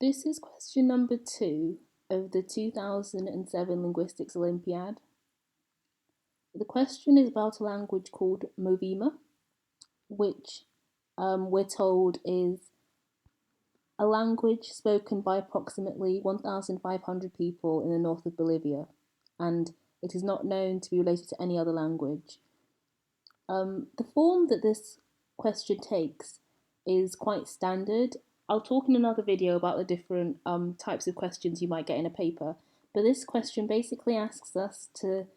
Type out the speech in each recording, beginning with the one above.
This is question number 2 of the 2007 Linguistics Olympiad. The question is about a language called Movima, which we're told is a language spoken by approximately 1,500 people in the north of Bolivia, and it is not known to be related to any other language. The form that this question takes is quite standard. I'll talk in another video about the different types of questions you might get in a paper, but this question basically asks us to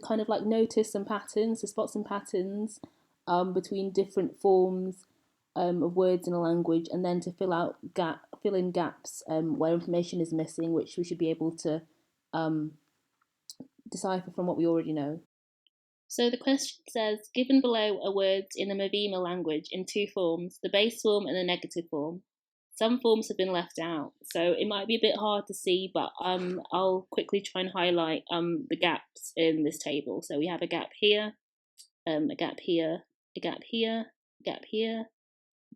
kind of like notice some patterns, to spot some patterns between different forms of words in a language, and then to fill in gaps where information is missing, which we should be able to decipher from what we already know. So the question says, given below are words in the Movima language in two forms, the base form and the negative form. Some forms have been left out, so it might be a bit hard to see, but I'll quickly try and highlight the gaps in this table. So we have a gap here, a gap here, a gap here, a gap here,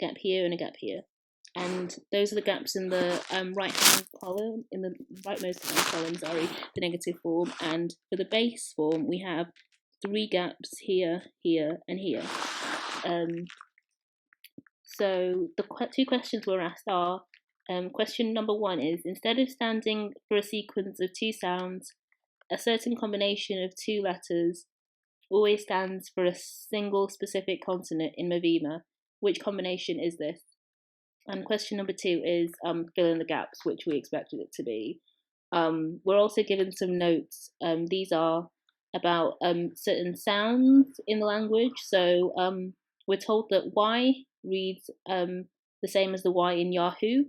a gap here, and a gap here. And those are the gaps in the right-hand column, in the rightmost column, the negative form. And for the base form, we have 3 gaps here, here, and here. So the 2 questions we're asked are, question number 1 is, instead of standing for a sequence of 2 sounds, a certain combination of 2 letters always stands for a single specific consonant in Movima. Which combination is this? And question number 2 is fill in the gaps, which we expected it to be. We're also given some notes. These are about certain sounds in the language. So we're told that Y reads the same as the Y in Yahoo.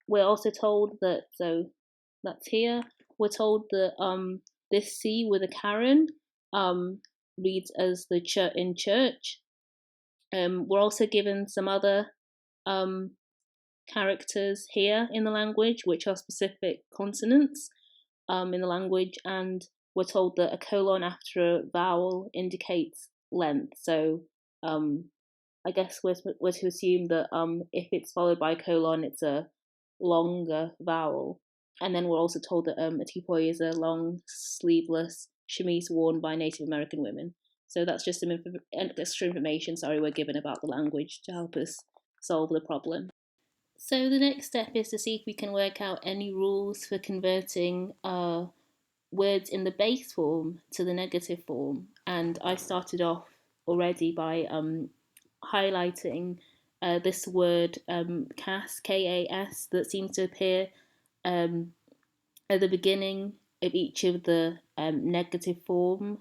We're also told that, so that's here, we're told that this C with a Karen reads as the ch in church. We're also given some other characters here in the language, which are specific consonants in the language, and we're told that a colon after a vowel indicates length. So I guess we're to assume that if it's followed by a colon, it's a longer vowel. And then we're also told that a tipoy is a long sleeveless chemise worn by Native American women. So that's just some extra information, we're given about the language to help us solve the problem. So the next step is to see if we can work out any rules for converting words in the base form to the negative form. And I started off already by highlighting this word cas, K-A-S, that seems to appear at the beginning of each of the negative forms.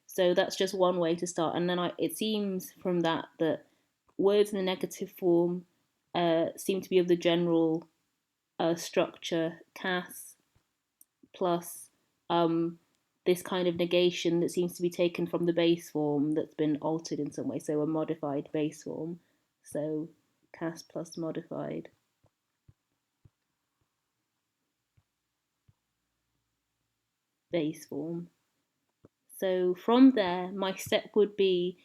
So that's just one way to start. And then it seems from that words in the negative form seem to be of the general structure cas plus this kind of negation that seems to be taken from the base form that's been altered in some way, so a modified base form. So cas plus modified. Base form. So from there, my step would be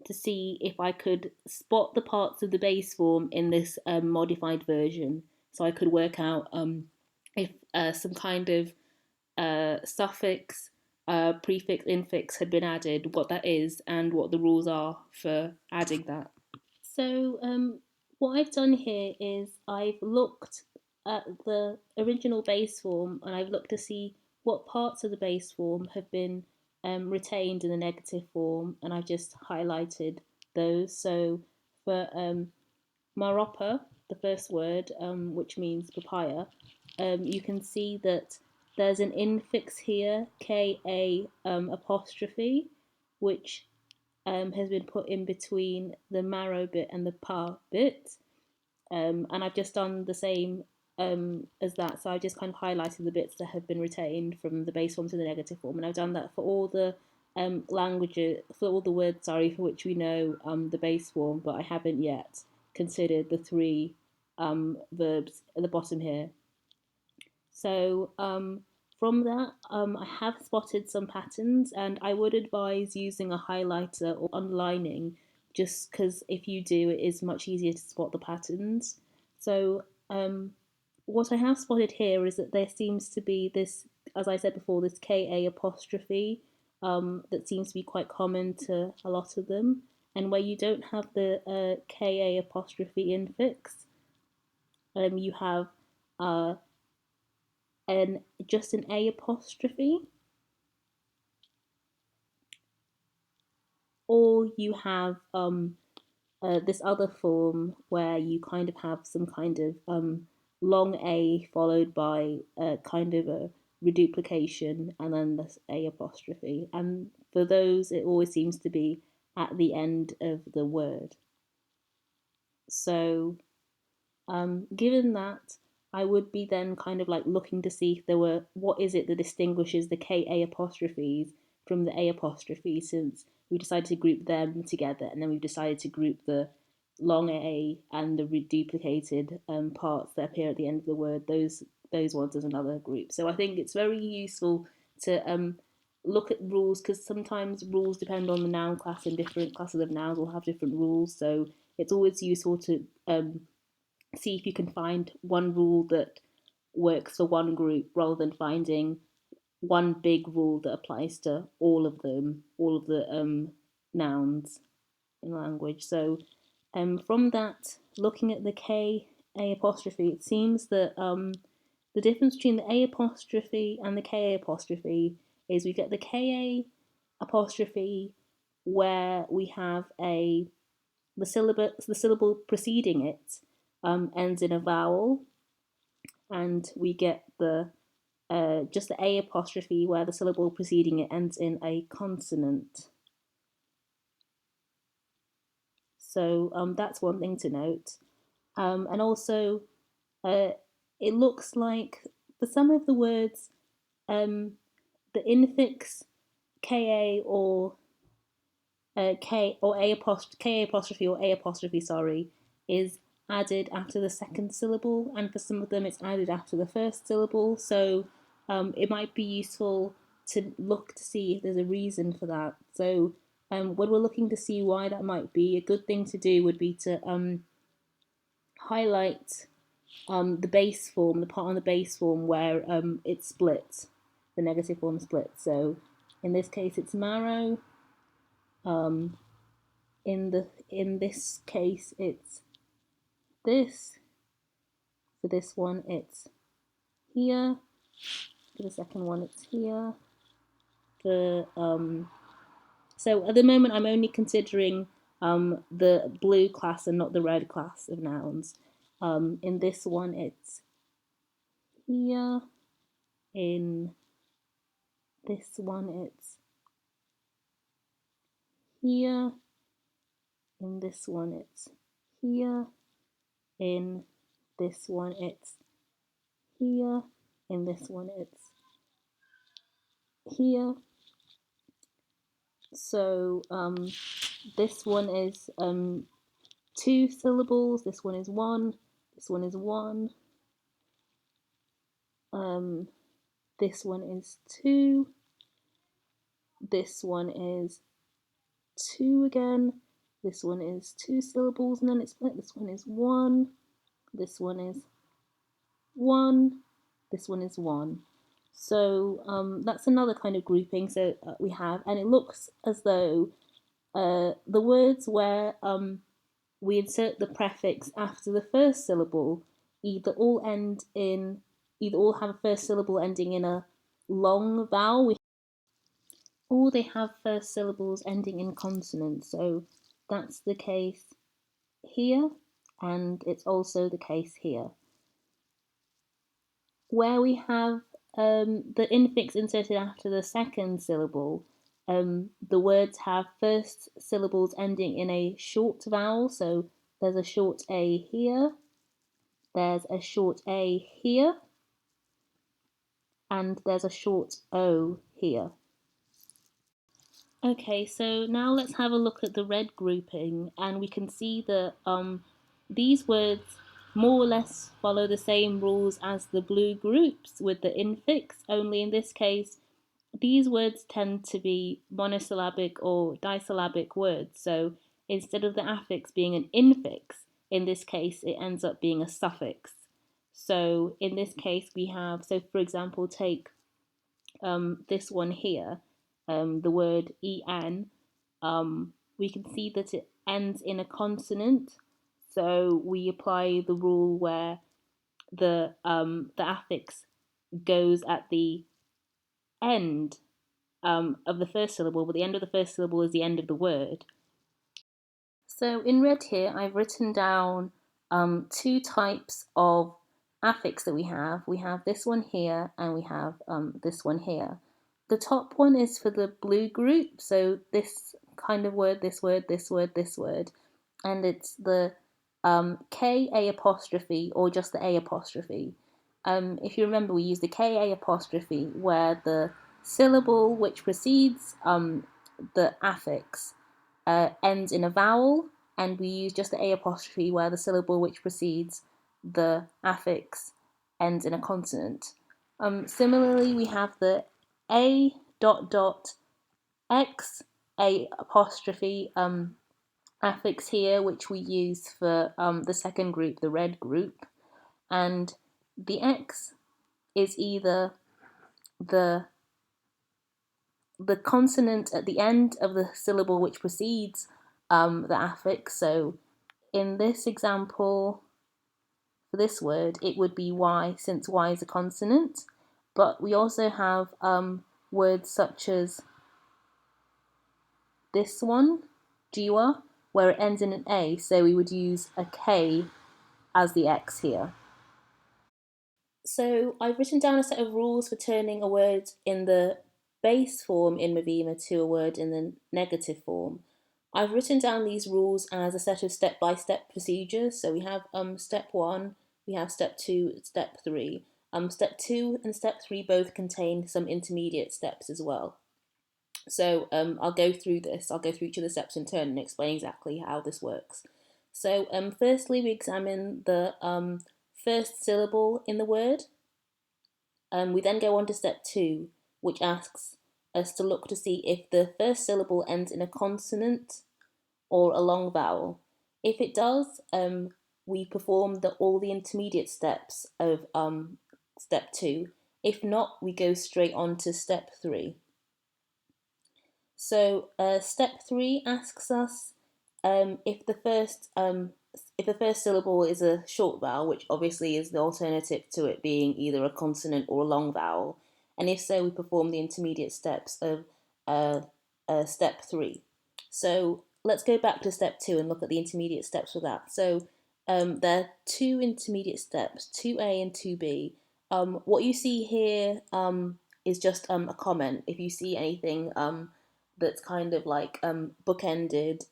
to see if I could spot the parts of the base form in this modified version. So I could work out if some kind of suffix, prefix, infix had been added, what that is, and what the rules are for adding that. So what I've done here is I've looked at the original base form, and I've looked to see what parts of the base form have been retained in the negative form, and I've just highlighted those. So for maropa, the first word, which means papaya, you can see that there's an infix here, K-A apostrophe, which has been put in between the marrow bit and the pa bit. And I've just done the same as that. So I just kind of highlighted the bits that have been retained from the base form to the negative form. And I've done that for all the languages, for all the words, for which we know the base form, but I haven't yet considered the 3 verbs at the bottom here. So from that, I have spotted some patterns, and I would advise using a highlighter or underlining just because if you do, it is much easier to spot the patterns. So what I have spotted here is that there seems to be this, as I said before, this KA apostrophe that seems to be quite common to a lot of them. And where you don't have the KA apostrophe infix, you have just an A apostrophe, or you have this other form where you kind of have some kind of long A followed by kind of a reduplication and then this A apostrophe. And for those, it always seems to be at the end of the word. So given that, I would be then kind of like looking to see if there were, what is it that distinguishes the KA apostrophes from the A apostrophe, since we decided to group them together, and then we've decided to group the long A and the reduplicated parts that appear at the end of the word, those ones as another group. So I think it's very useful to look at rules, because sometimes rules depend on the noun class, and different classes of nouns will have different rules. So it's always useful to see if you can find one rule that works for one group rather than finding one big rule that applies to all of them, all of the nouns in language. So from that, looking at the K A apostrophe, it seems that the difference between the A apostrophe and the KA apostrophe is we get the KA apostrophe where we have the syllable preceding it ends in a vowel, and we get the just the A apostrophe where the syllable preceding it ends in a consonant. So that's one thing to note. And also, it looks like for some of the words, the infix KA or K or A apostrophe, KA apostrophe or A apostrophe, sorry, is added after the second syllable, and for some of them it's added after the first syllable. So it might be useful to look to see if there's a reason for that. So when we're looking to see why that might be, a good thing to do would be to highlight the base form, the part on the base form where it's split, the negative form split. So in this case it's marrow. In this case it's this. For this one it's here. For the second one it's here. For so at the moment I'm only considering the blue class and not the red class of nouns. In this one it's here. In this one it's here. In this one it's here. In this one it's here. In this one it's here. So this one is 2 syllables, this one is 1, this one is 1, this one is 2, this one is 2 again, this one is 2 syllables and then it's split, this one is 1, this one is 1, this one is 1. So that's another kind of grouping so we have, and it looks as though the words where we insert the prefix after the first syllable either all have a first syllable ending in a long vowel, or they have first syllables ending in consonants. So that's the case here, and it's also the case here. Where we have the infix inserted after the second syllable, the words have first syllables ending in a short vowel. So there's a short A here, there's a short A here, and there's a short O here. Okay, so now let's have a look at the red grouping, and we can see that these words more or less follow the same rules as the blue groups with the infix, only in this case these words tend to be monosyllabic or disyllabic words. So instead of the affix being an infix, in this case it ends up being a suffix. So in this case we have, so for example, take this one here, the word en, we can see that it ends in a consonant. So we apply the rule where the affix goes at the end of the first syllable, but the end of the first syllable is the end of the word. So in red here, I've written down two types of affix that we have. We have this one here and we have this one here. The top one is for the blue group, so this kind of word, this word, this word, this word, and it's the K-A apostrophe or just the A apostrophe. If you remember, we use the K-A apostrophe where the syllable which precedes the affix ends in a vowel, and we use just the A apostrophe where the syllable which precedes the affix ends in a consonant. Similarly, we have the A dot dot X A apostrophe affix here, which we use for the second group, the red group, and the X is either the consonant at the end of the syllable which precedes the affix. So in this example, for this word, it would be Y, since Y is a consonant. But we also have words such as this one, jiwa, where it ends in an A, so we would use a K as the X here. So I've written down a set of rules for turning a word in the base form in Movima to a word in the negative form. I've written down these rules as a set of step-by-step procedures. So we have step 1, we have step 2, step 3. Step 2 and step 3 both contain some intermediate steps as well. So I'll go through this. I'll go through each of the steps in turn and explain exactly how this works. So firstly, we examine the first syllable in the word. We then go on to step 2, which asks us to look to see if the first syllable ends in a consonant or a long vowel. If it does, we perform all the intermediate steps of step 2. If not, we go straight on to step 3. So step 3 asks us if the first syllable is a short vowel, which obviously is the alternative to it being either a consonant or a long vowel, and if so, we perform the intermediate steps of step 3. So let's go back to step 2 and look at the intermediate steps for that. So there are two intermediate steps, 2A and 2B. What you see here is just a comment. If you see anything that's kind of like bookended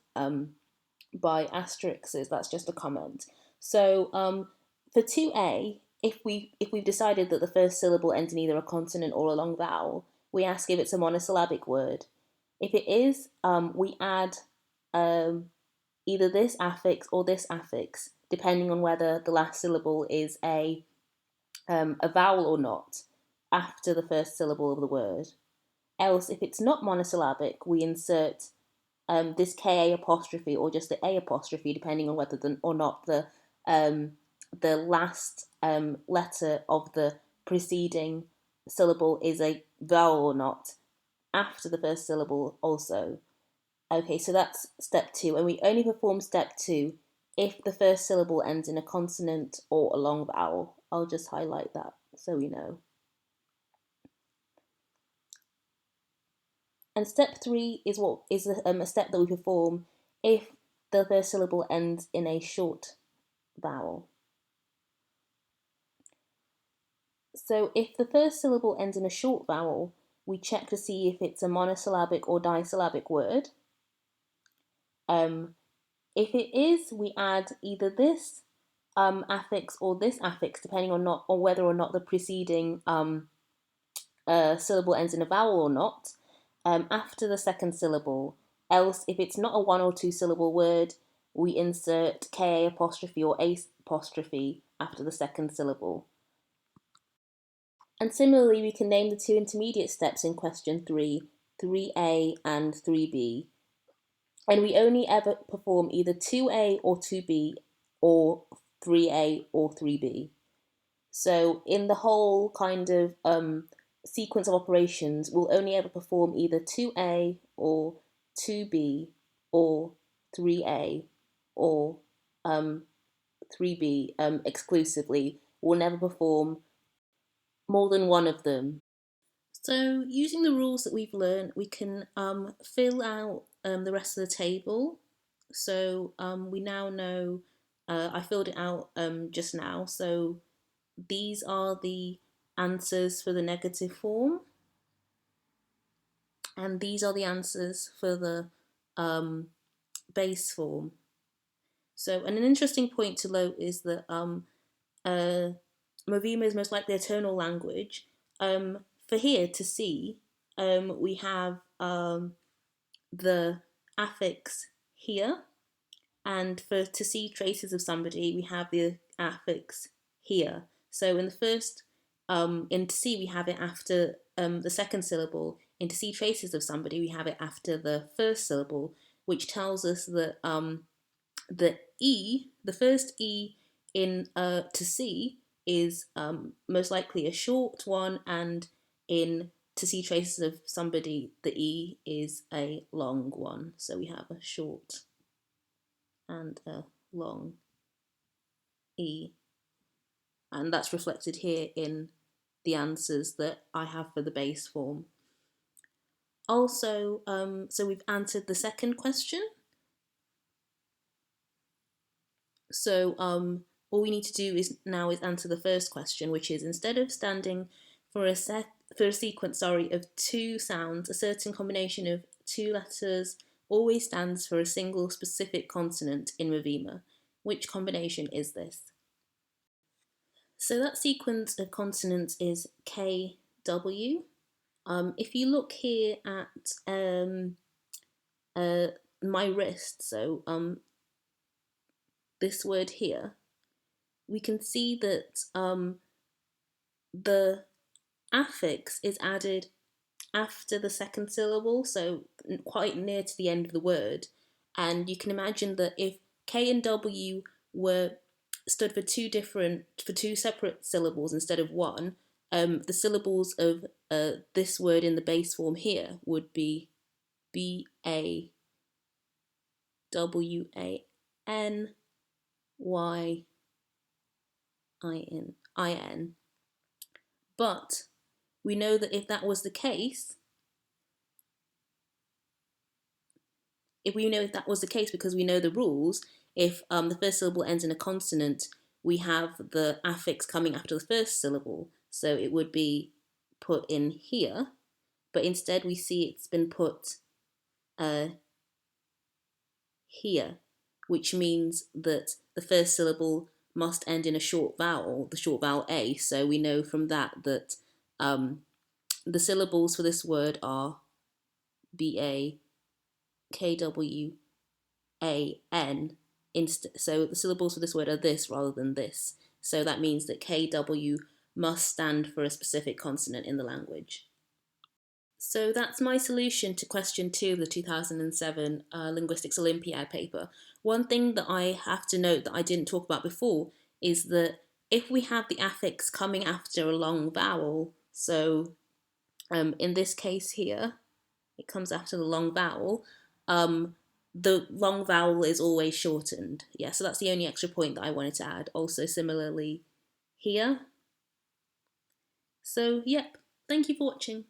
by asterisks, that's just a comment. So for 2A, if we've decided that the first syllable ends in either a consonant or a long vowel, we ask if it's a monosyllabic word. If it is, we add either this affix or this affix, depending on whether the last syllable is a vowel or not, after the first syllable of the word. Else, if it's not monosyllabic, we insert this K-A apostrophe or just the A apostrophe, depending on whether or not the last letter of the preceding syllable is a vowel or not, after the first syllable also. Okay, so that's step 2, and we only perform step 2 if the first syllable ends in a consonant or a long vowel. I'll just highlight that so we know. And step 3 is a step that we perform if the first syllable ends in a short vowel. So if the first syllable ends in a short vowel, we check to see if it's a monosyllabic or disyllabic word. If it is, we add either this affix or this affix, depending on whether or not the preceding syllable ends in a vowel or not, after the second syllable. Else, if it's not a 1 or 2 syllable word, we insert K apostrophe or A apostrophe after the second syllable. And similarly, we can name the two intermediate steps in question 3, 3A and 3B. and we only ever perform either 2A or 2B or 3A or 3B. So in the whole kind of sequence of operations, we'll only ever perform either 2A or 2B or 3A or 3B exclusively. We'll never perform more than one of them. So using the rules that we've learned, we can fill out the rest of the table. So we now know, I filled it out just now, so these are the answers for the negative form, and these are the answers for the base form. So, and an interesting point to note is that Movima is most likely a tonal language. For here to see, we have the affix here, and for to see traces of somebody, we have the affix here. So in the first, in to see, we have it after the second syllable. In to see traces of somebody, we have it after the first syllable, which tells us that the E, the first E in to see, is most likely a short one, and in to see traces of somebody, the E is a long one. So we have a short and a long E. And that's reflected here in the answers that I have for the base form. Also, so we've answered the second question. So all we need to do is answer the first question, which is, instead of standing for a sequence of two sounds, a certain combination of two letters always stands for a single specific consonant in Movima. Which combination is this? So that sequence of consonants is KW. If you look here at my wrist, so this word here, we can see that the affix is added after the second syllable, so quite near to the end of the word. And you can imagine that if K and W were stood for two separate syllables instead of one, the syllables of this word in the base form here would be BA, WAN, YIN. But we know that if that was the case, because we know the rules, if the first syllable ends in a consonant, we have the affix coming after the first syllable. So it would be put in here, but instead we see it's been put here, which means that the first syllable must end in a short vowel, the short vowel A. So we know from that that the syllables for this word are BA, KW, AN. So the syllables for this word are this rather than this. So that means that KW must stand for a specific consonant in the language. So that's my solution to question 2 of the 2007 Linguistics Olympiad paper. One thing that I have to note that I didn't talk about before is that if we have the affix coming after a long vowel, so in this case here, it comes after the long vowel, the long vowel is always shortened. Yeah, so that's the only extra point that I wanted to add. Also similarly here. So, yep, thank you for watching.